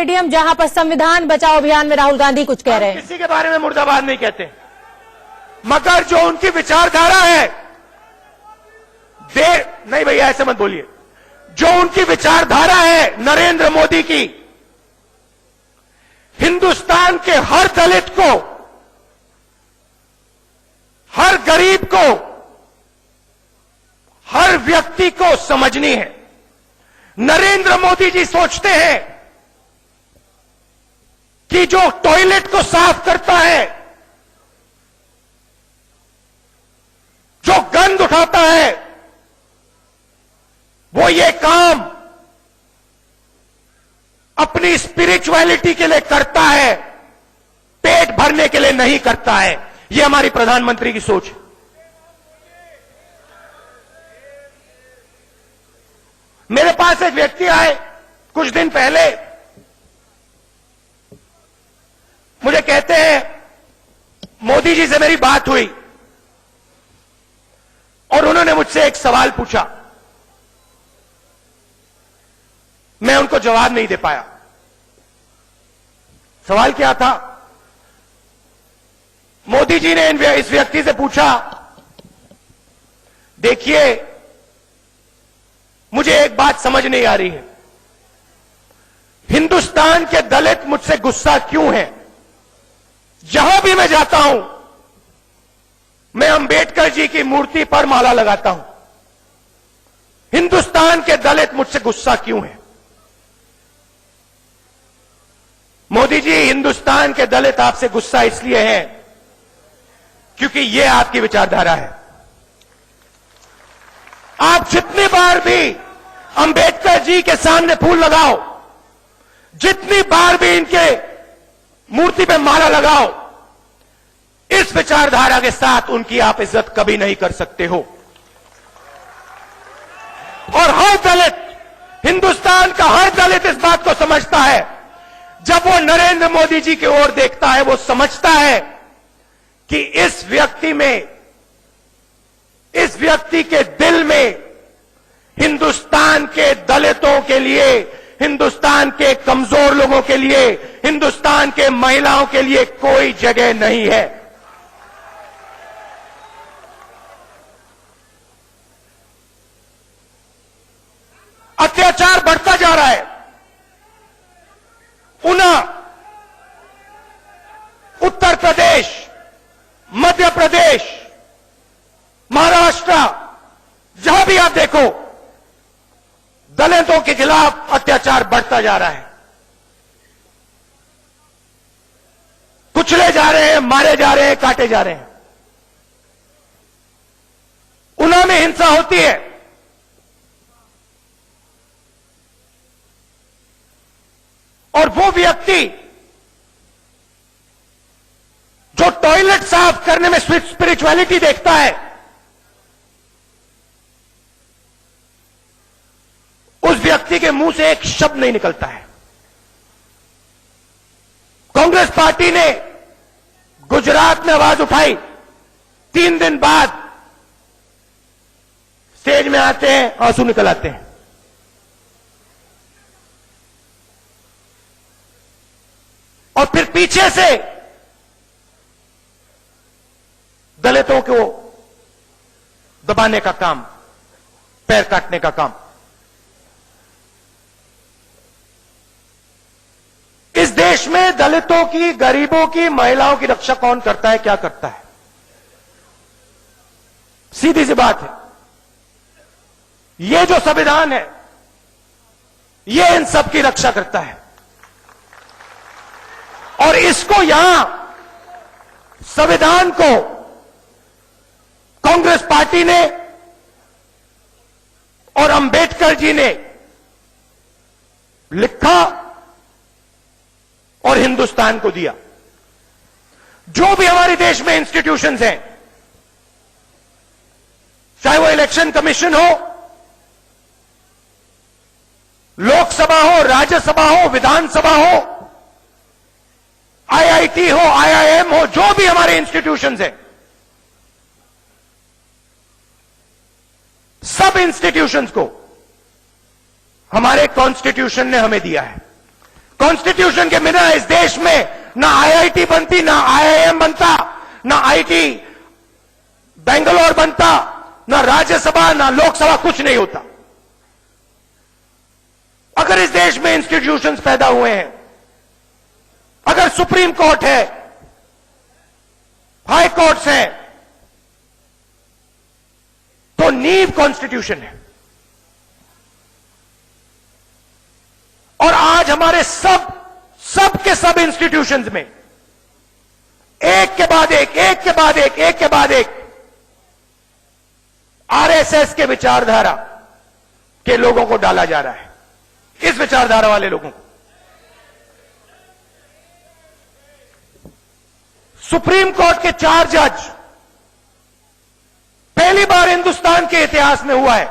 Stadium, जहां पर संविधान बचाओ अभियान में राहुल गांधी कुछ कह रहे हैं। किसी के बारे में मुर्दाबाद नहीं कहते, मगर जो उनकी विचारधारा है, नहीं भैया ऐसे मत बोलिए, जो उनकी विचारधारा है नरेंद्र मोदी की, हिंदुस्तान के हर दलित को, हर गरीब को, हर व्यक्ति को समझनी है। नरेंद्र मोदी जी सोचते हैं कि जो टॉयलेट को साफ करता है, जो गंद उठाता है, वो ये काम अपनी स्पिरिचुअलिटी के लिए करता है, पेट भरने के लिए नहीं करता है। ये हमारी प्रधानमंत्री की सोच है। मेरे पास एक व्यक्ति आए कुछ दिन पहले, मुझे कहते हैं मोदी जी से मेरी बात हुई और उन्होंने मुझसे एक सवाल पूछा, मैं उनको जवाब नहीं दे पाया। सवाल क्या था? मोदी जी ने इस व्यक्ति से पूछा, देखिए मुझे एक बात समझ नहीं आ रही है, हिंदुस्तान के दलित मुझसे गुस्सा क्यों हैं? जहां भी मैं जाता हूं, मैं अंबेडकर जी की मूर्ति पर माला लगाता हूं, हिंदुस्तान के दलित मुझसे गुस्सा क्यों हैं? मोदी जी, हिंदुस्तान के दलित आपसे गुस्सा इसलिए हैं क्योंकि यह आपकी विचारधारा है। आप जितनी बार भी अंबेडकर जी के सामने फूल लगाओ, जितनी बार भी इनके मूर्ति पे माला लगाओ, इस विचारधारा के साथ उनकी आप इज्जत कभी नहीं कर सकते हो। और हर दलित, हिंदुस्तान का हर दलित इस बात को समझता है। जब वो नरेंद्र मोदी जी की ओर देखता है, वो समझता है कि इस व्यक्ति के दिल में हिंदुस्तान के दलितों के लिए, हिंदुस्तान के कमजोर लोगों के लिए, हिंदुस्तान के महिलाओं के लिए कोई जगह नहीं है। अत्याचार बढ़ता जा रहा है। ऊना, उत्तर प्रदेश, मध्य प्रदेश, महाराष्ट्र, जहां भी आप देखो, दलितों के खिलाफ अत्याचार बढ़ता जा रहा है। कुचले जा रहे हैं, मारे जा रहे हैं, काटे जा रहे हैं। ऊना में हिंसा होती है, और वो व्यक्ति जो टॉयलेट साफ करने में स्पिरिचुअलिटी देखता है, उस व्यक्ति के मुंह से एक शब्द नहीं निकलता है। कांग्रेस पार्टी ने गुजरात में आवाज उठाई, 3 दिन बाद स्टेज में आते हैं, आंसू निकल आते हैं। और फिर पीछे से दलितों को दबाने का काम, पैर काटने का काम। इस देश में दलितों की, गरीबों की, महिलाओं की रक्षा कौन करता है, क्या करता है? सीधी सी बात है। यह जो संविधान है, यह इन सब की रक्षा करता है। और इसको यहां संविधान को कांग्रेस पार्टी ने और अंबेडकर जी ने लिखा और हिंदुस्तान को दिया। जो भी हमारे देश में इंस्टीट्यूशंस हैं, चाहे वो इलेक्शन कमीशन हो, लोकसभा हो, राज्यसभा हो, विधानसभा हो, आईआईटी हो, आईआईएम हो, जो भी हमारे इंस्टीट्यूशंस हैं, सब इंस्टीट्यूशंस को हमारे कॉन्स्टिट्यूशन ने हमें दिया है। कॉन्स्टिट्यूशन के बिना इस देश में ना आईआईटी बनती, ना आईआईएम बनता, ना आईटी बेंगलोर बनता, ना राज्यसभा, ना लोकसभा, कुछ नहीं होता। अगर इस देश में इंस्टीट्यूशंस पैदा हुए हैं, अगर सुप्रीम कोर्ट है, हाई कोर्ट्स हैं, तो नींव कॉन्स्टिट्यूशन है। और आज हमारे सब के सब इंस्टीट्यूशंस में एक के बाद एक आरएसएस के विचारधारा के लोगों को डाला जा रहा है, इस विचारधारा वाले लोगों को। सुप्रीम कोर्ट के 4 जज, पहली बार हिंदुस्तान के इतिहास में हुआ है।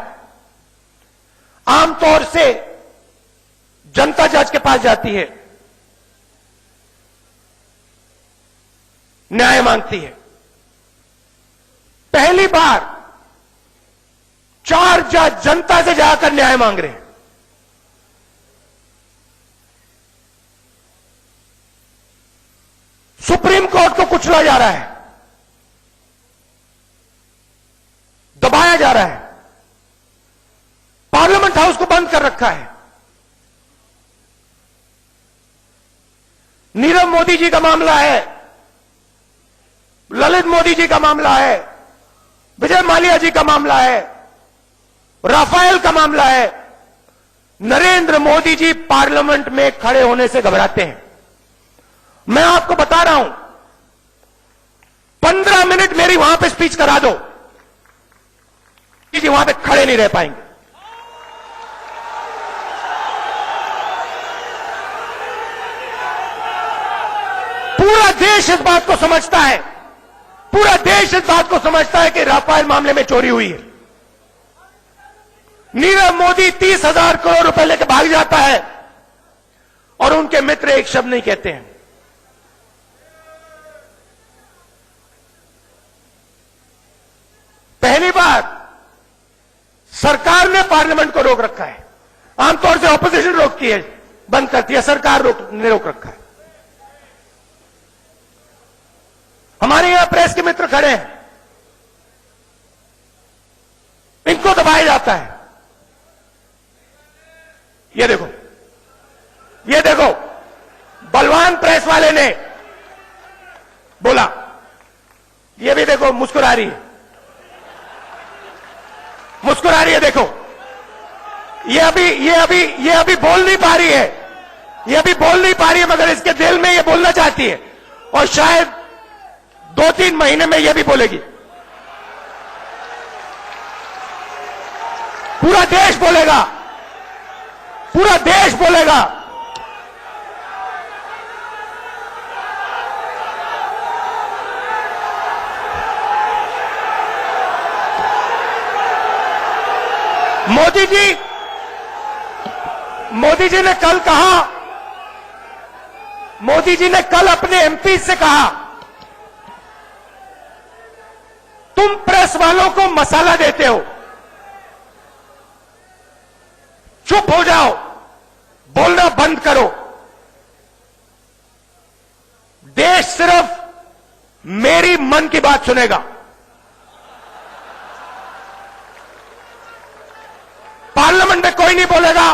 आमतौर से जनता जज के पास जाती है, न्याय मांगती है। पहली बार 4 जज जनता से जाकर न्याय मांग रहे हैं। सुप्रीम कोर्ट को कुचला जा रहा है, दबाया जा रहा है, पार्लियामेंट हाउस को बंद कर रखा है। नीरव मोदी जी का मामला है, ललित मोदी जी का मामला है, विजय माल्या जी का मामला है, राफेल का मामला है। नरेंद्र मोदी जी पार्लियामेंट में खड़े होने से घबराते हैं। मैं आपको बता रहा हूं, 15 मिनट मेरी वहां पे स्पीच करा दो, जी वहां पे खड़े नहीं रह पाएंगे। पूरा देश इस बात को समझता है, पूरा देश इस बात को समझता है कि राफेल मामले में चोरी हुई है। नीरव मोदी 30,000 करोड़ रुपए लेकर भाग जाता है और उनके मित्र एक शब्द नहीं कहते हैं। पहली बार सरकार ने पार्लियामेंट को रोक रखा है। आमतौर से ऑपोजिशन रोकती है, बंद करती है, सरकार ने रोक रखा है। हमारे यहां प्रेस के मित्र खड़े हैं, इनको दबाया जाता है। ये देखो, ये देखो, बलवान प्रेस वाले ने बोला, ये भी देखो मुस्कुरा रही है, मुस्कुरा रही है। देखो, ये अभी बोल नहीं पा रही है, ये अभी बोल नहीं पा रही है, मगर इसके दिल में ये बोलना चाहती है और शायद 2-3 महीने में ये भी बोलेगी। पूरा देश बोलेगा, पूरा देश बोलेगा। मोदी जी ने कल कहा, मोदी जी ने कल अपने एमपी से कहा, तुम प्रेस वालों को मसाला देते हो, चुप हो जाओ, बोलना बंद करो। देश सिर्फ मेरी मन की बात सुनेगा। पार्लियामेंट में कोई नहीं बोलेगा,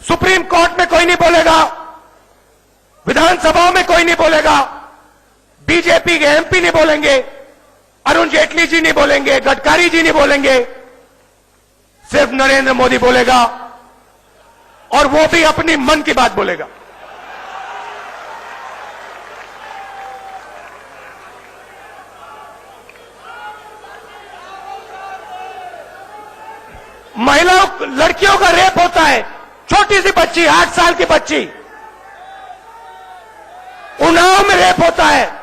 सुप्रीम कोर्ट में कोई नहीं बोलेगा, विधानसभाओं में कोई नहीं बोलेगा, बीजेपी के एमपी नहीं बोलेंगे, अरुण जेटली जी नहीं बोलेंगे, गडकरी जी नहीं बोलेंगे, सिर्फ नरेंद्र मोदी बोलेगा, और वो भी अपनी मन की बात बोलेगा। महिलाओं, लड़कियों का रेप होता है, छोटी सी बच्ची, 8 साल की बच्ची, उन्नाव में रेप होता है।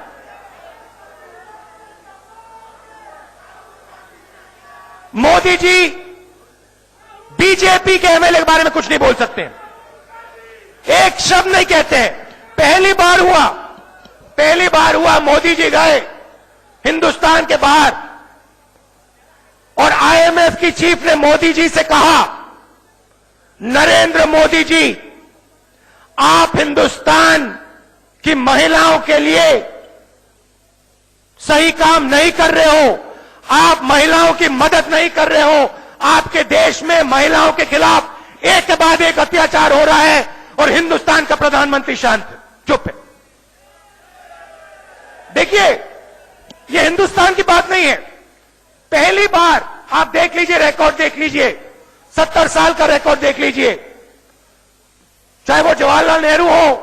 मोदी जी बीजेपी के एमएलए के बारे में कुछ नहीं बोल सकते, एक शब्द नहीं कहते हैं। पहली बार हुआ मोदी जी गए हिंदुस्तान के बाहर और आईएमएफ की चीफ ने मोदी जी से कहा, नरेंद्र मोदी जी, आप हिंदुस्तान की महिलाओं के लिए सही काम नहीं कर रहे हो, आप महिलाओं की मदद नहीं कर रहे हो। आपके देश में महिलाओं के खिलाफ एक के बाद एक अत्याचार हो रहा है और हिंदुस्तान का प्रधानमंत्री शांत चुप है। देखिए, यह हिंदुस्तान की बात नहीं है। पहली बार आप देख लीजिए, रिकॉर्ड देख लीजिए, 70 साल का रिकॉर्ड देख लीजिए, चाहे वो जवाहरलाल नेहरू हो,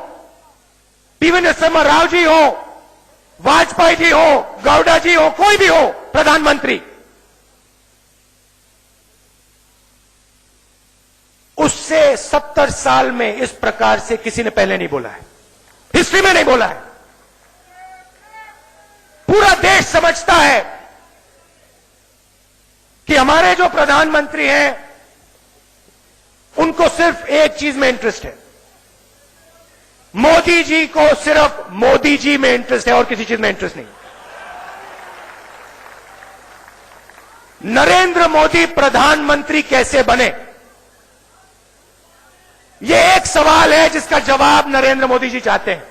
पीवी नरसिम्हा राव जी हो, वाजपेयी जी हो, गौड़ा जी हो, कोई भी हो प्रधानमंत्री, उससे 70 साल में इस प्रकार से किसी ने पहले नहीं बोला है, हिस्ट्री में नहीं बोला है। पूरा देश समझता है कि हमारे जो प्रधानमंत्री हैं उनको सिर्फ एक चीज में इंटरेस्ट है, मोदी जी को सिर्फ मोदी जी में इंटरेस्ट है और किसी चीज में इंटरेस्ट नहीं। नरेंद्र मोदी प्रधानमंत्री कैसे बने, यह एक सवाल है जिसका जवाब नरेंद्र मोदी जी चाहते हैं।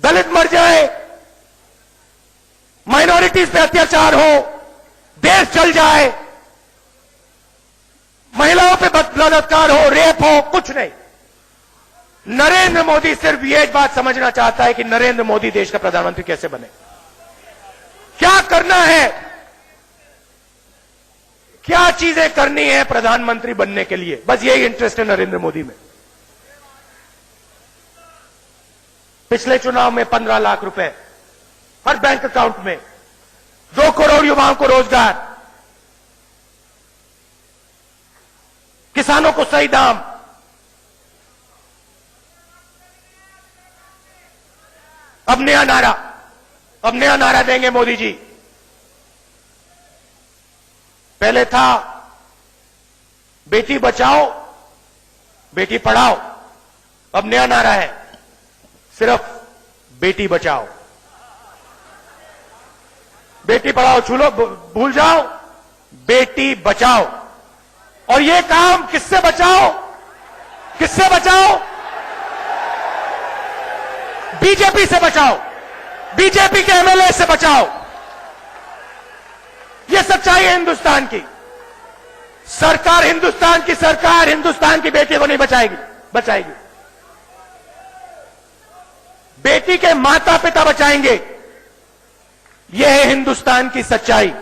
दलित मर जाए, माइनॉरिटीज पे अत्याचार हो, देश चल जाए, महिलाओं पे बलात्कार हो, रेप हो, कुछ नहीं। नरेंद्र मोदी सिर्फ यह बात समझना चाहता है कि नरेंद्र मोदी देश का प्रधानमंत्री कैसे बने, क्या करना है, क्या चीजें करनी है प्रधानमंत्री बनने के लिए, बस यही इंटरेस्ट है नरेंद्र मोदी में। पिछले चुनाव में 15 लाख रुपए हर बैंक अकाउंट में, 2 करोड़ युवाओं को रोजगार, किसानों को सही दाम, अब नया नारा देंगे मोदी जी। पहले था बेटी बचाओ बेटी पढ़ाओ, अब नया नारा है सिर्फ बेटी बचाओ, बेटी पढ़ाओ छूलो भूल जाओ, बेटी बचाओ। और ये काम किससे बचाओ, किससे बचाओ, बीजेपी से बचाओ, बीजेपी के एमएलए से बचाओ। यह सच्चाई है हिंदुस्तान की। सरकार, हिंदुस्तान की सरकार हिंदुस्तान की बेटी को नहीं बचाएगी। बेटी के माता पिता बचाएंगे। यह है हिंदुस्तान की सच्चाई।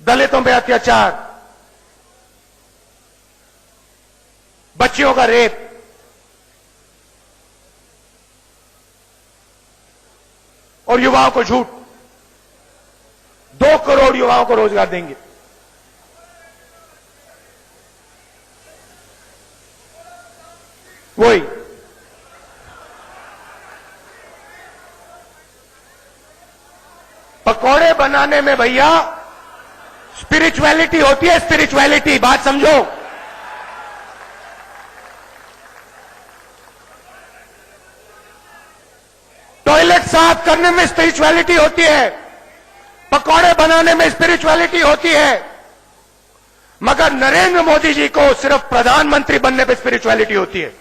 दलितों पे अत्याचार, बच्चियों का रेप, और युवाओं को झूठ। 2 करोड़ युवाओं को रोजगार देंगे। वही पकौड़े बनाने में भैया स्पिरिचुअलिटी होती है, स्पिरिचुअलिटी, बात समझो। टॉयलेट साफ करने में स्पिरिचुअलिटी होती है, पकौड़े बनाने में स्पिरिचुअलिटी होती है, मगर नरेंद्र मोदी जी को सिर्फ प्रधानमंत्री बनने पर स्पिरिचुअलिटी होती है।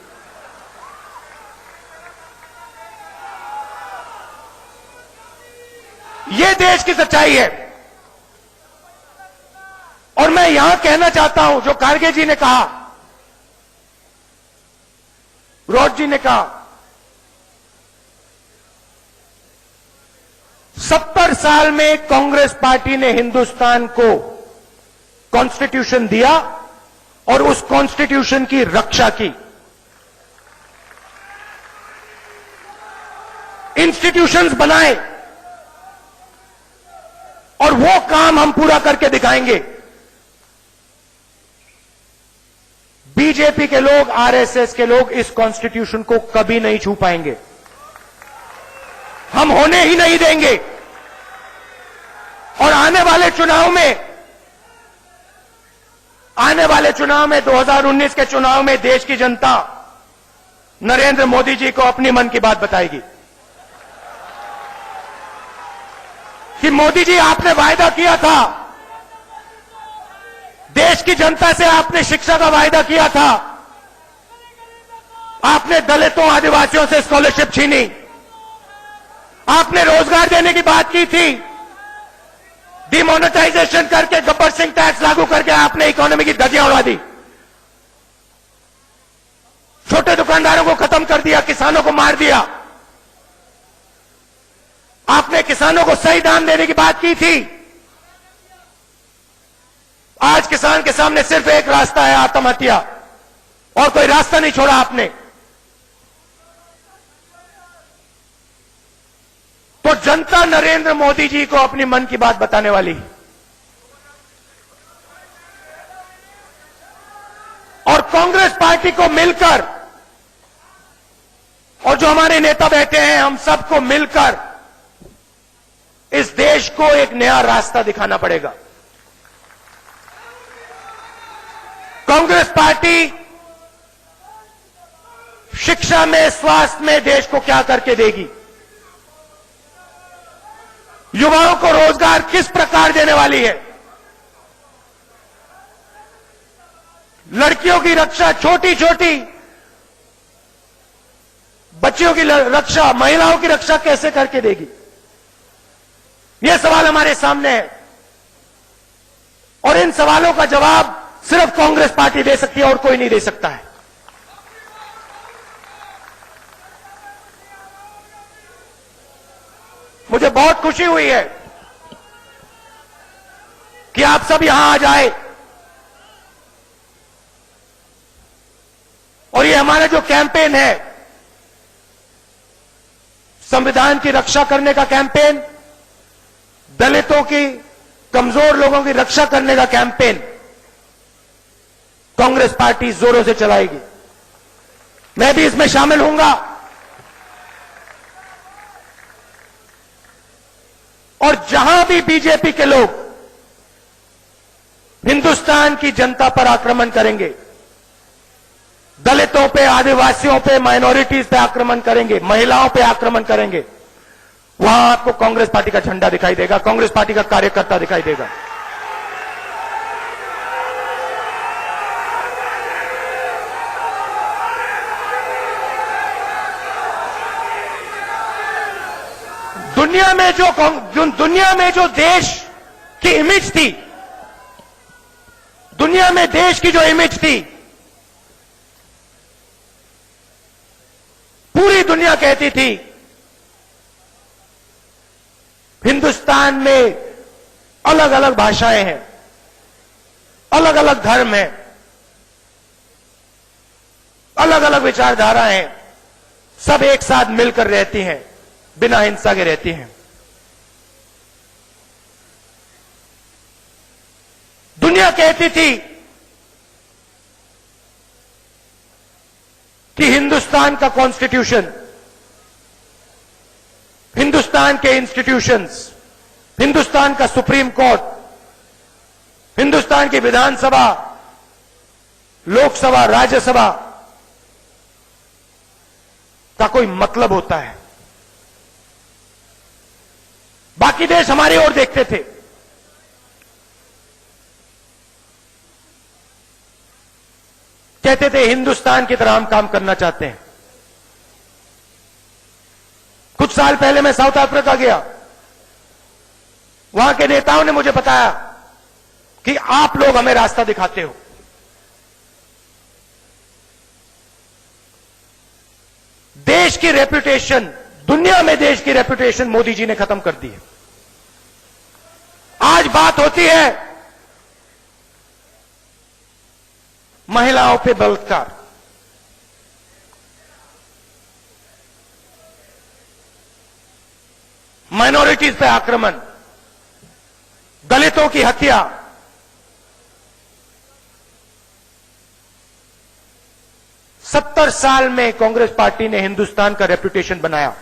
यह देश की सच्चाई है। और मैं यहां कहना चाहता हूं, जो कारगे जी ने कहा, रोज जी ने कहा, 70 साल में कांग्रेस पार्टी ने हिंदुस्तान को कॉन्स्टिट्यूशन दिया और उस कॉन्स्टिट्यूशन की रक्षा की, इंस्टीट्यूशंस बनाए, और वो काम हम पूरा करके दिखाएंगे। बीजेपी के लोग, आरएसएस के लोग इस कॉन्स्टिट्यूशन को कभी नहीं छू पाएंगे, हम होने ही नहीं देंगे। और आने वाले चुनाव में 2019 के चुनाव में देश की जनता नरेंद्र मोदी जी को अपनी मन की बात बताएगी कि मोदी जी आपने वायदा किया था देश की जनता से आपने शिक्षा का वायदा किया था, आपने दलितों आदिवासियों से स्कॉलरशिप छीनी, आपने रोजगार देने की बात की थी, डिमोनेटाइजेशन करके गब्बर सिंह टैक्स लागू करके आपने इकोनॉमी की धज्जियां उड़ा दी, छोटे दुकानदारों को खत्म कर दिया, किसानों को मार दिया। आपने किसानों को सही दाम देने की बात की थी। आज किसान के सामने सिर्फ एक रास्ता है, आत्महत्या, और कोई रास्ता नहीं छोड़ा आपने। तो जनता नरेंद्र मोदी जी को अपनी मन की बात बताने वाली है। और कांग्रेस पार्टी को मिलकर, और जो हमारे नेता बैठे हैं, हम सबको मिलकर इस देश को एक नया रास्ता दिखाना पड़ेगा। कांग्रेस पार्टी शिक्षा में, स्वास्थ्य में देश को क्या करके देगी, युवाओं को रोजगार किस प्रकार देने वाली है, लड़कियों की रक्षा, छोटी छोटी बच्चियों की रक्षा, महिलाओं की रक्षा कैसे करके देगी, यह सवाल हमारे सामने है। और इन सवालों का जवाब सिर्फ कांग्रेस पार्टी दे सकती है और कोई नहीं दे सकता है। मुझे बहुत खुशी हुई है कि आप सब यहां आ जाए, और ये हमारा जो कैंपेन है, संविधान की रक्षा करने का कैंपेन, दलितों की, कमजोर लोगों की रक्षा करने का कैंपेन कांग्रेस पार्टी जोरों से चलाएगी। मैं भी इसमें शामिल हूंगा। और जहां भी बीजेपी के लोग हिंदुस्तान की जनता पर आक्रमण करेंगे, दलितों पे, आदिवासियों पे, माइनॉरिटीज पे आक्रमण करेंगे, महिलाओं पे आक्रमण करेंगे, वहां आपको कांग्रेस पार्टी का झंडा दिखाई देगा, कांग्रेस पार्टी का कार्यकर्ता दिखाई देगा। दुनिया में जो देश की इमेज थी, दुनिया में देश की जो इमेज थी, पूरी दुनिया कहती थी हिंदुस्तान में अलग अलग भाषाएं हैं, अलग अलग धर्म हैं, अलग अलग विचारधाराएं हैं, सब एक साथ मिलकर रहती हैं, बिना हिंसा के रहती हैं। दुनिया कहती थी कि हिंदुस्तान का कॉन्स्टिट्यूशन, हिंदुस्तान के इंस्टीट्यूशंस, हिंदुस्तान का सुप्रीम कोर्ट, हिंदुस्तान की विधानसभा, लोकसभा, राज्यसभा का कोई मतलब होता है। बाकी देश हमारी ओर देखते थे। कहते थे हिंदुस्तान की तरह हम काम करना चाहते हैं। कुछ साल पहले मैं साउथ अफ्रीका गया, वहां के नेताओं ने मुझे बताया कि आप लोग हमें रास्ता दिखाते हो। देश की रेपुटेशन, दुनिया में देश की रेपुटेशन मोदी जी ने खत्म कर दी है। आज बात होती है महिलाओं पे बलात्कार, माइनॉरिटीज पे आक्रमण, दलितों की हत्या, सत्तर साल में कांग्रेस पार्टी ने हिंदुस्तान का रेपुटेशन बनाया।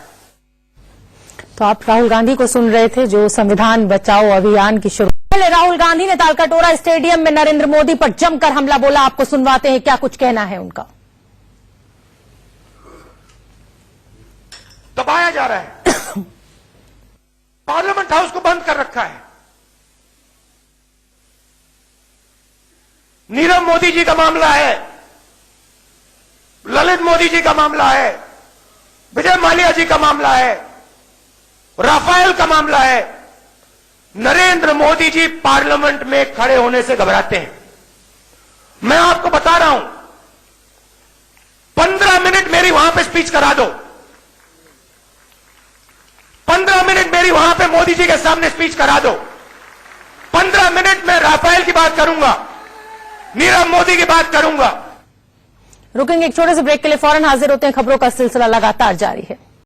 तो आप राहुल गांधी को सुन रहे थे, जो संविधान बचाओ अभियान की शुरुआत। पहले राहुल गांधी ने तालकटोरा स्टेडियम में नरेंद्र मोदी पर जमकर हमला बोला। आपको सुनवाते हैं क्या कुछ कहना है उनका। दबाया जा रहा है, पार्लियामेंट हाउस को बंद कर रखा है, नीरव मोदी जी का मामला है, ललित मोदी जी का मामला है, विजय माल्या जी का मामला है, राफेल का मामला है। नरेंद्र मोदी जी पार्लियामेंट में खड़े होने से घबराते हैं। मैं आपको बता रहा हूं, 15 मिनट मेरी वहां पे स्पीच करा दो, 15 मिनट मेरी वहां पे मोदी जी के सामने स्पीच करा दो, 15 मिनट में राफेल की बात करूंगा, नीरव मोदी की बात करूंगा। रुकेंगे एक छोटे से ब्रेक के लिए, फौरन हाजिर होते हैं। खबरों का सिलसिला लगातार जारी है।